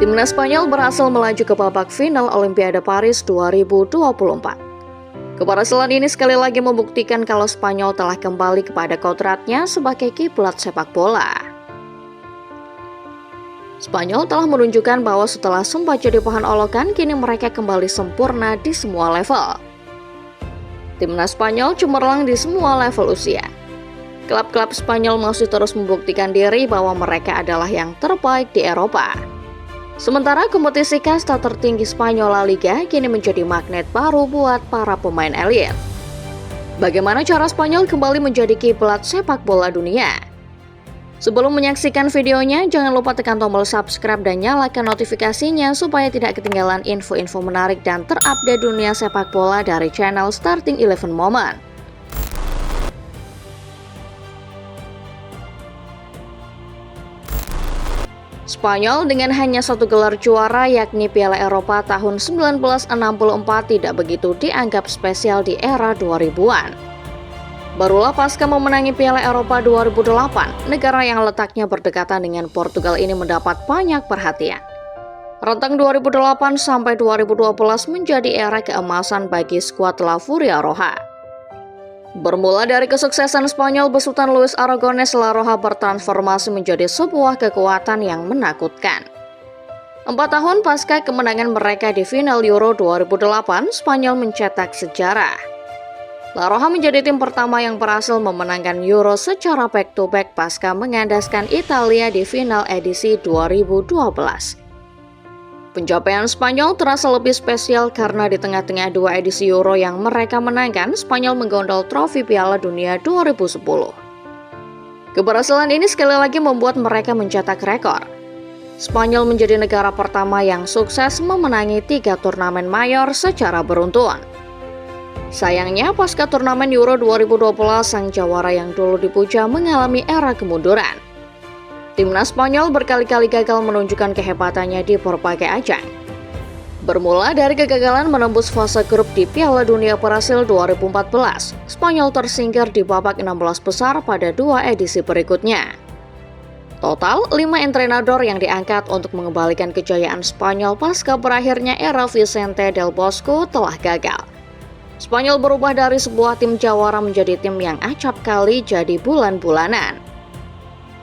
Timnas Spanyol berhasil melaju ke babak final Olimpiade Paris 2024. Keberhasilan ini sekali lagi membuktikan kalau Spanyol telah kembali kepada kodratnya sebagai kiblat sepak bola. Spanyol telah menunjukkan bahwa setelah sempat jadi bahan olokan, kini mereka kembali sempurna di semua level. Timnas Spanyol cemerlang di semua level usia. Klub-klub Spanyol masih terus membuktikan diri bahwa mereka adalah yang terbaik di Eropa. Sementara kompetisi kasta tertinggi Spanyol La Liga kini menjadi magnet baru buat para pemain elit. Bagaimana cara Spanyol kembali menjadi kiblat sepak bola dunia? Sebelum menyaksikan videonya, jangan lupa tekan tombol subscribe dan nyalakan notifikasinya supaya tidak ketinggalan info-info menarik dan terupdate dunia sepak bola dari channel Starting 11 Moment. Spanyol dengan hanya satu gelar juara yakni Piala Eropa tahun 1964 tidak begitu dianggap spesial di era 2000-an. Barulah pasca memenangi Piala Eropa 2008, negara yang letaknya berdekatan dengan Portugal ini mendapat banyak perhatian. Rentang 2008 sampai 2012 menjadi era keemasan bagi skuad La Furia Roja. Bermula dari kesuksesan Spanyol, besutan Luis Aragonés, La Roja bertransformasi menjadi sebuah kekuatan yang menakutkan. 4 tahun pasca kemenangan mereka di final Euro 2008, Spanyol mencetak sejarah. La Roja menjadi tim pertama yang berhasil memenangkan Euro secara back-to-back pasca mengandaskan Italia di final edisi 2012. Pencapaian Spanyol terasa lebih spesial karena di tengah-tengah dua edisi Euro yang mereka menangkan, Spanyol menggondol trofi Piala Dunia 2010. Keberhasilan ini sekali lagi membuat mereka mencetak rekor. Spanyol menjadi negara pertama yang sukses memenangi 3 turnamen mayor secara beruntun. Sayangnya, pasca turnamen Euro 2012, sang jawara yang dulu dipuja mengalami era kemunduran. Timnas Spanyol berkali-kali gagal menunjukkan kehebatannya di berbagai ajang. Bermula dari kegagalan menembus fase grup di Piala Dunia Brasil 2014, Spanyol tersingkir di babak 16 besar pada 2 edisi berikutnya. Total, 5 entrenador yang diangkat untuk mengembalikan kejayaan Spanyol pasca berakhirnya era Vicente del Bosque telah gagal. Spanyol berubah dari sebuah tim jawara menjadi tim yang acap kali jadi bulan-bulanan.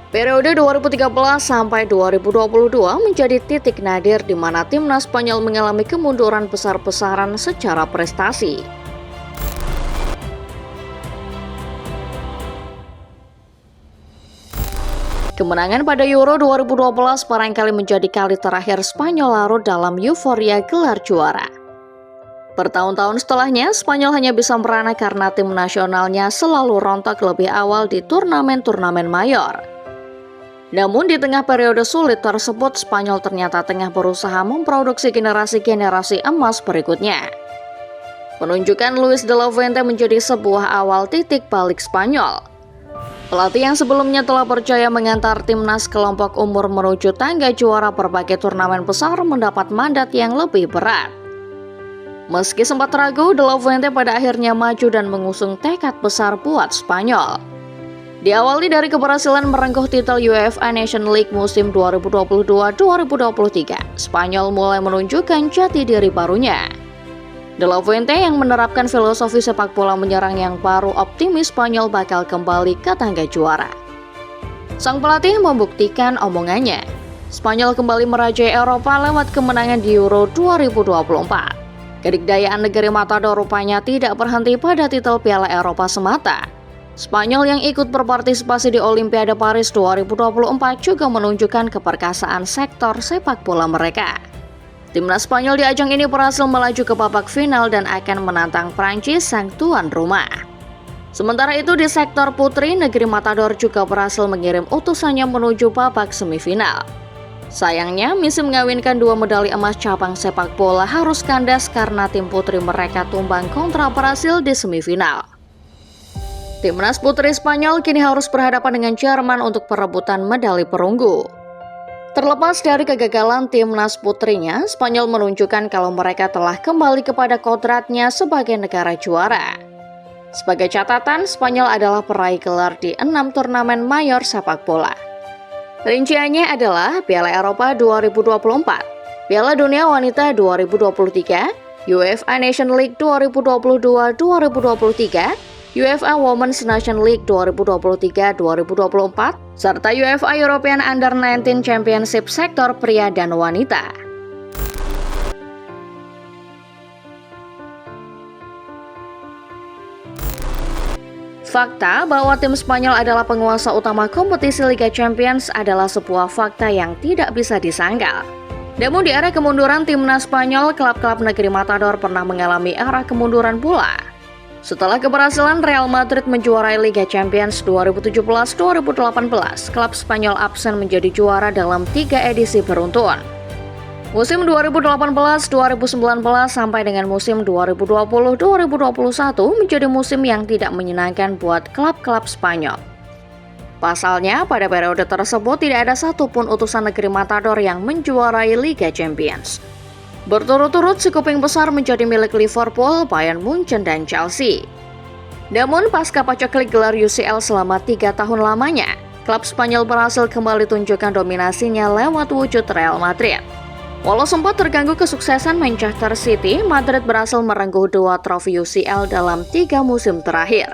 Periode 2013 sampai 2022 menjadi titik nadir di mana timnas Spanyol mengalami kemunduran besar-besaran secara prestasi. Kemenangan pada Euro 2012 barangkali menjadi kali terakhir Spanyol larut dalam euforia gelar juara. Bertahun-tahun setelahnya, Spanyol hanya bisa merana karena tim nasionalnya selalu rontok lebih awal di turnamen-turnamen mayor. Namun di tengah periode sulit tersebut, Spanyol ternyata tengah berusaha memproduksi generasi-generasi emas berikutnya. Penunjukan Luis de la Fuente menjadi sebuah awal titik balik Spanyol. Pelatih yang sebelumnya telah percaya mengantar timnas kelompok umur menuju tangga juara berbagai turnamen besar mendapat mandat yang lebih berat. Meski sempat ragu, de la Fuente pada akhirnya maju dan mengusung tekad besar buat Spanyol. Diawali dari keberhasilan merengkuh titel UEFA Nations League musim 2022-2023, Spanyol mulai menunjukkan jati diri barunya. De la Fuente yang menerapkan filosofi sepak bola menyerang yang baru optimis Spanyol bakal kembali ke tangga juara. Sang pelatih membuktikan omongannya. Spanyol kembali merajai Eropa lewat kemenangan di Euro 2024. Kedikdayaan negeri Matador rupanya tidak berhenti pada titel Piala Eropa semata. Spanyol yang ikut berpartisipasi di Olimpiade Paris 2024 juga menunjukkan keperkasaan sektor sepak bola mereka. Timnas Spanyol di ajang ini berhasil melaju ke babak final dan akan menantang Prancis sang tuan rumah. Sementara itu di sektor putri, negeri Matador juga berhasil mengirim utusannya menuju babak semifinal. Sayangnya, misi mengawinkan 2 medali emas cabang sepak bola harus kandas karena tim putri mereka tumbang kontra Brasil di semifinal. Timnas putri Spanyol kini harus berhadapan dengan Jerman untuk perebutan medali perunggu. Terlepas dari kegagalan timnas putrinya, Spanyol menunjukkan kalau mereka telah kembali kepada kodratnya sebagai negara juara. Sebagai catatan, Spanyol adalah peraih gelar di 6 turnamen mayor sepak bola. Rinciannya adalah Piala Eropa 2024, Piala Dunia Wanita 2023, UEFA Nation League 2022-2023, UEFA Women's Nation League 2023-2024, serta UEFA European Under-19 Championship sektor pria dan wanita. Fakta bahwa tim Spanyol adalah penguasa utama kompetisi Liga Champions adalah sebuah fakta yang tidak bisa disangkal. Namun di era kemunduran timnas Spanyol, klub-klub negeri Matador pernah mengalami era kemunduran pula. Setelah keberhasilan Real Madrid menjuarai Liga Champions 2017-2018, klub Spanyol absen menjadi juara dalam 3 edisi beruntun. Musim 2018-2019 sampai dengan musim 2020-2021 menjadi musim yang tidak menyenangkan buat klub-klub Spanyol. Pasalnya, pada periode tersebut tidak ada satupun utusan negeri Matador yang menjuarai Liga Champions. Berturut-turut sekuping besar menjadi milik Liverpool, Bayern Munchen, dan Chelsea. Namun, pasca paceklik gelar UCL selama 3 tahun lamanya, klub Spanyol berhasil kembali tunjukkan dominasinya lewat wujud Real Madrid. Walau sempat terganggu kesuksesan Manchester City, Madrid berhasil merengkuh 2 trofi UCL dalam 3 musim terakhir.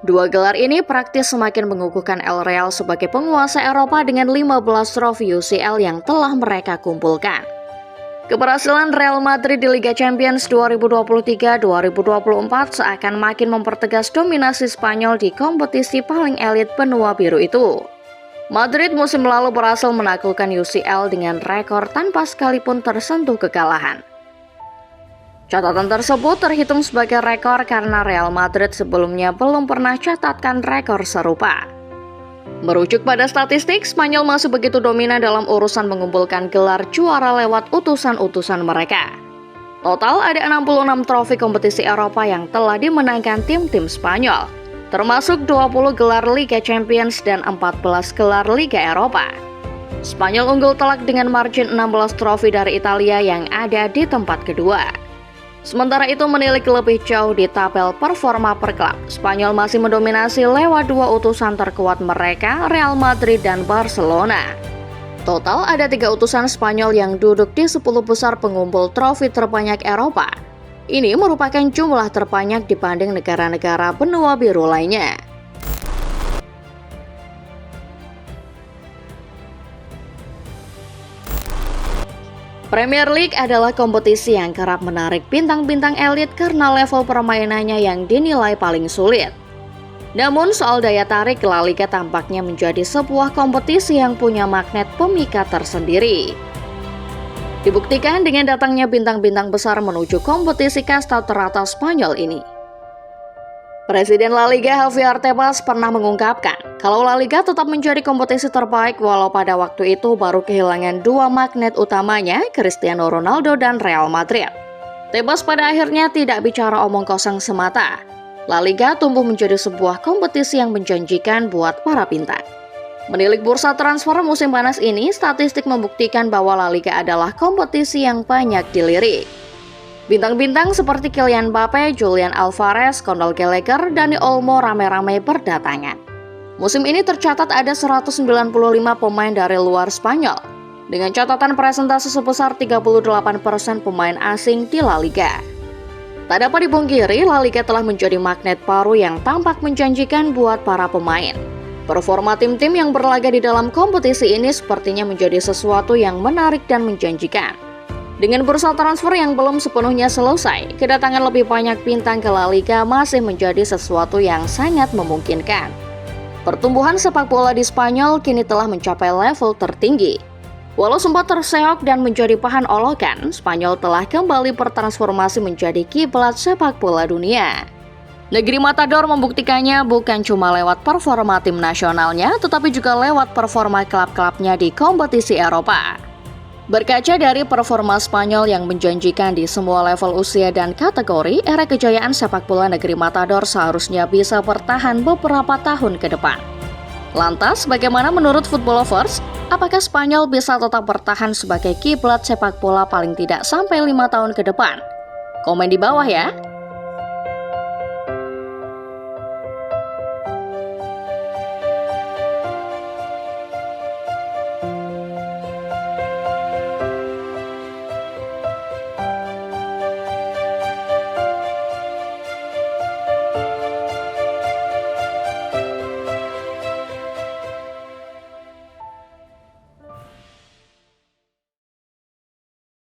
2 gelar ini praktis semakin mengukuhkan El Real sebagai penguasa Eropa dengan 15 trofi UCL yang telah mereka kumpulkan. Keberhasilan Real Madrid di Liga Champions 2023-2024 seakan makin mempertegas dominasi Spanyol di kompetisi paling elit benua biru itu. Madrid musim lalu berhasil menaklukkan UCL dengan rekor tanpa sekalipun tersentuh kekalahan. Catatan tersebut terhitung sebagai rekor karena Real Madrid sebelumnya belum pernah catatkan rekor serupa. Merujuk pada statistik, Spanyol masih begitu dominan dalam urusan mengumpulkan gelar juara lewat utusan-utusan mereka. Total ada 66 trofi kompetisi Eropa yang telah dimenangkan tim-tim Spanyol, termasuk 20 gelar Liga Champions dan 14 gelar Liga Eropa. Spanyol unggul telak dengan margin 16 trofi dari Italia yang ada di tempat kedua. Sementara itu menilik lebih jauh di tabel performa per klub, Spanyol masih mendominasi lewat 2 utusan terkuat mereka, Real Madrid dan Barcelona. Total ada 3 utusan Spanyol yang duduk di 10 besar pengumpul trofi terbanyak Eropa. Ini merupakan jumlah terbanyak dibanding negara-negara benua biru lainnya. Premier League adalah kompetisi yang kerap menarik bintang-bintang elit karena level permainannya yang dinilai paling sulit. Namun soal daya tarik, La Liga tampaknya menjadi sebuah kompetisi yang punya magnet pemikat tersendiri. Dibuktikan dengan datangnya bintang-bintang besar menuju kompetisi kasta teratas Spanyol ini. Presiden La Liga Javier Tebas pernah mengungkapkan kalau La Liga tetap menjadi kompetisi terbaik walau pada waktu itu baru kehilangan 2 magnet utamanya, Cristiano Ronaldo dan Real Madrid. Tebas pada akhirnya tidak bicara omong kosong semata. La Liga tumbuh menjadi sebuah kompetisi yang menjanjikan buat para bintang. Menilik bursa transfer musim panas ini, statistik membuktikan bahwa La Liga adalah kompetisi yang banyak dilirik. Bintang-bintang seperti Kylian Mbappe, Julian Alvarez, Conor Gallagher, Dani Olmo rame-rame berdatangan. Musim ini tercatat ada 195 pemain dari luar Spanyol, dengan catatan presentase sebesar 38% pemain asing di La Liga. Tak dapat dipungkiri, La Liga telah menjadi magnet baru yang tampak menjanjikan buat para pemain. Performa tim-tim yang berlaga di dalam kompetisi ini sepertinya menjadi sesuatu yang menarik dan menjanjikan. Dengan bursa transfer yang belum sepenuhnya selesai, kedatangan lebih banyak bintang ke La Liga masih menjadi sesuatu yang sangat memungkinkan. Pertumbuhan sepak bola di Spanyol kini telah mencapai level tertinggi. Walau sempat terseok dan menjadi bahan olokan, Spanyol telah kembali bertransformasi menjadi kiblat sepak bola dunia. Negeri Matador membuktikannya bukan cuma lewat performa tim nasionalnya, tetapi juga lewat performa klub-klubnya di kompetisi Eropa. Berkaca dari performa Spanyol yang menjanjikan di semua level usia dan kategori, era kejayaan sepak bola negeri Matador seharusnya bisa bertahan beberapa tahun ke depan. Lantas, bagaimana menurut Football Lovers? Apakah Spanyol bisa tetap bertahan sebagai kiblat sepak bola paling tidak sampai 5 tahun ke depan? Komen di bawah ya!